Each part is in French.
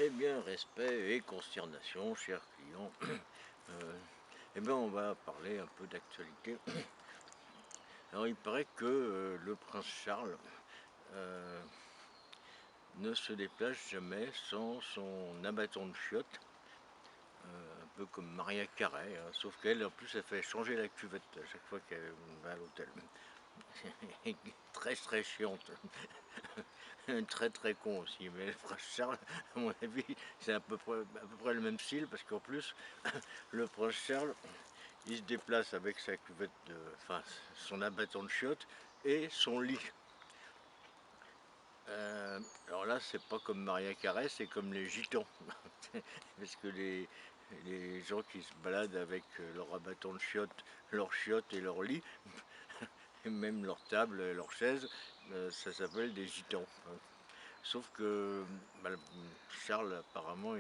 Eh bien, respect et consternation, chers clients. Eh bien, on va parler un peu d'actualité. Alors, il paraît que le prince Charles ne se déplace jamais sans son abattant de chiottes, un peu comme Maria Carré, hein, sauf qu'elle, en plus, elle fait changer la cuvette à chaque fois qu'elle va à l'hôtel. Très très chiante. Très très con aussi, mais le prince Charles, à mon avis, c'est à peu près le même style, parce qu'en plus, le prince Charles, il se déplace avec sa cuvette, enfin son abattant de chiottes et son lit. Alors là, c'est pas comme Maria Carré, c'est comme les gitans, parce que les gens qui se baladent avec leur abattant de chiottes et leur lit, et même leur table, leur chaise, ça s'appelle des gitans. Sauf que bah, Charles, apparemment,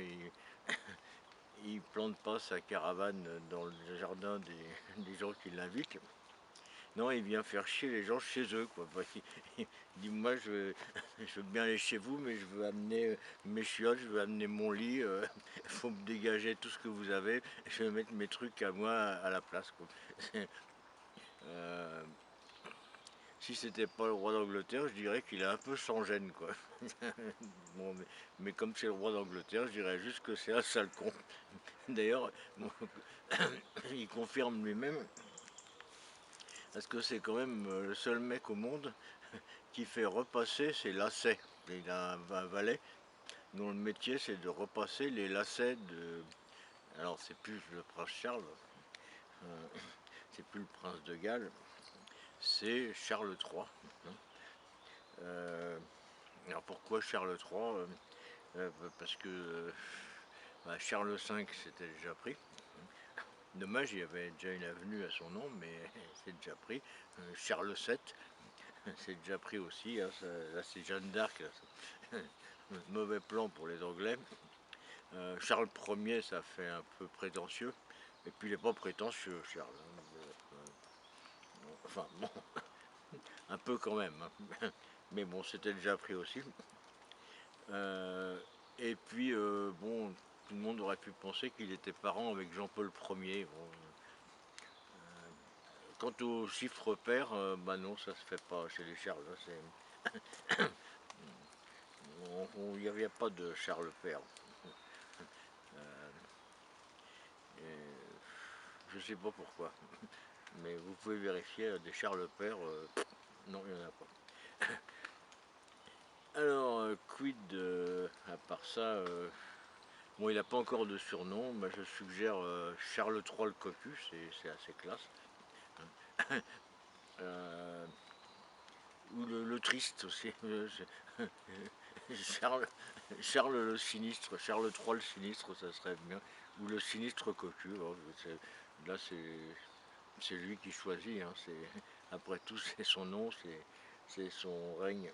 il plante pas sa caravane dans le jardin des gens qui l'invitent. Non, il vient faire chier les gens chez eux, quoi. Il dit, moi, je veux bien aller chez vous, mais je veux amener mes chiottes, je veux amener mon lit, il faut me dégager tout ce que vous avez, je vais mettre mes trucs à moi à la place, quoi. Euh, Si c'était pas le roi d'Angleterre, je dirais qu'il est un peu sans gêne, quoi. Bon, mais comme c'est le roi d'Angleterre, je dirais juste que c'est un sale con. D'ailleurs, bon, il confirme lui-même, parce que c'est quand même le seul mec au monde qui fait repasser ses lacets. Il a un valet dont le métier c'est de repasser les lacets de. Alors c'est plus le prince Charles, euh, c'est plus le prince de Galles, c'est Charles III. Euh, alors pourquoi Charles III? Parce que bah, Charles V c'était déjà pris. Dommage, il y avait déjà une avenue à son nom, mais c'est déjà pris. Charles VII, c'est déjà pris aussi. Hein, là, c'est Jeanne d'Arc. Mauvais plan pour les Anglais. Charles Ier, ça fait un peu prétentieux. Et puis, il n'est pas prétentieux, Charles. Enfin, bon, un peu quand même. Hein. Mais bon, c'était déjà pris aussi. Euh, et puis, bon, tout le monde aurait pu penser qu'il était parent avec Jean-Paul Ier. Bon, quant au chiffre pair, bah non, ça se fait pas chez les Charles. Il n'y avait pas de Charles père. Je sais pas pourquoi, mais vous pouvez vérifier des Charles père. Non, il n'y en a pas. Alors, quid à part ça, bon, il n'a pas encore de surnom. Bah, je suggère Charles III le cocu, c'est assez classe. Euh, ou le triste aussi. Charles, Charles le sinistre, Charles III le sinistre, ça serait bien. Ou le sinistre cocu. Oh, là, c'est lui qui choisit. Hein, après tout, c'est son nom, c'est son règne.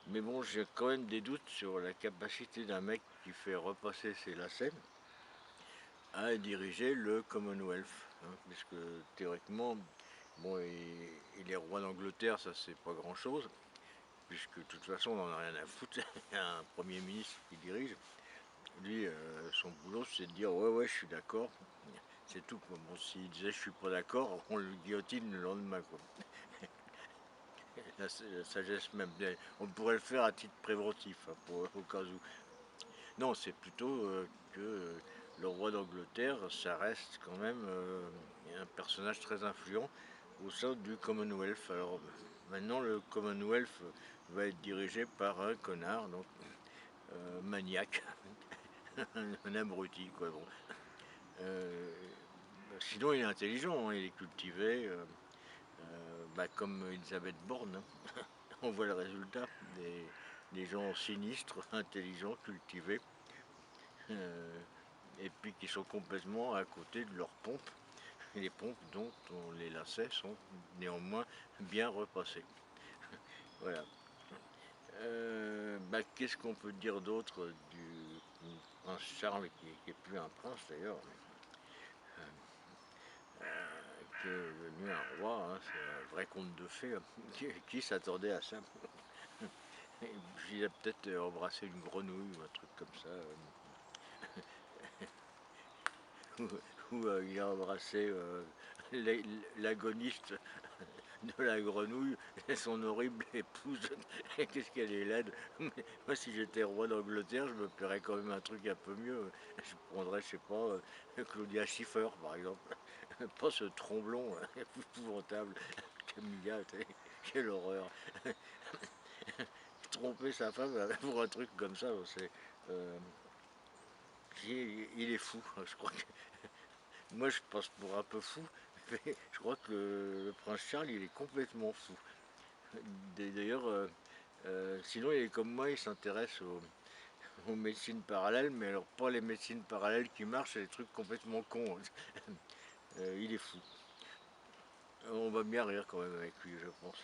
Mais bon, j'ai quand même des doutes sur la capacité d'un mec qui fait repasser ses lacets à diriger le Commonwealth. Hein, puisque théoriquement, bon, il est roi d'Angleterre, ça c'est pas grand chose, puisque de toute façon on n'en a rien à foutre, il y a un Premier ministre qui dirige. Lui, son boulot c'est de dire ouais ouais je suis d'accord, c'est tout quoi. Bon, s'il disait je suis pas d'accord, on le guillotine le lendemain quoi. La sagesse même, on pourrait le faire à titre préventif, hein, au cas où. Non, c'est plutôt que le roi d'Angleterre, ça reste quand même un personnage très influent au sein du Commonwealth. Alors maintenant, le Commonwealth va être dirigé par un connard, donc maniaque, un abruti, quoi. Bon. Euh, Sinon, il est intelligent, hein, il est cultivé, bah, comme Elisabeth Borne. Hein. On voit le résultat des gens sinistres, intelligents, cultivés, euh, et puis qui sont complètement à côté de leurs pompes, les pompes dont les lacets sont néanmoins bien repassés. Voilà. Bah, qu'est-ce qu'on peut dire d'autre du prince Charles, qui est plus un prince d'ailleurs, qui est devenu un roi, hein, c'est un vrai conte de fées. Qui s'attendait à ça? Il a peut-être embrassé une grenouille ou un truc comme ça. Ou il a embrassé l'agoniste de la grenouille et son horrible épouse. Qu'est-ce qu'elle est laide. Mais moi, si j'étais roi d'Angleterre, je me paierais quand même un truc un peu mieux. Je prendrais, je sais pas, Claudia Schiffer, par exemple. Pas ce tromblon épouvantable. Camilla, quelle horreur. Tromper sa femme pour un truc comme ça, c'est... euh, il est fou, je crois que... Moi, je passe pour un peu fou, mais je crois que le prince Charles, il est complètement fou. D'ailleurs, sinon, il est comme moi, il s'intéresse aux médecines parallèles, mais alors pas les médecines parallèles qui marchent, c'est des trucs complètement cons. Il est fou. On va bien rire quand même avec lui, je pense.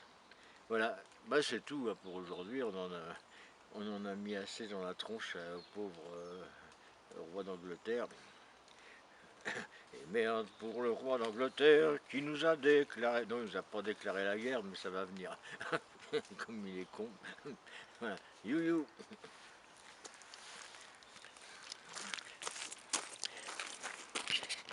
Voilà, bah c'est tout hein, pour aujourd'hui. On en a mis assez dans la tronche au pauvre roi d'Angleterre. Et merde pour le roi d'Angleterre qui nous a déclaré. Non, il nous a pas déclaré la guerre, mais ça va venir. Comme il est con. Voilà. You you.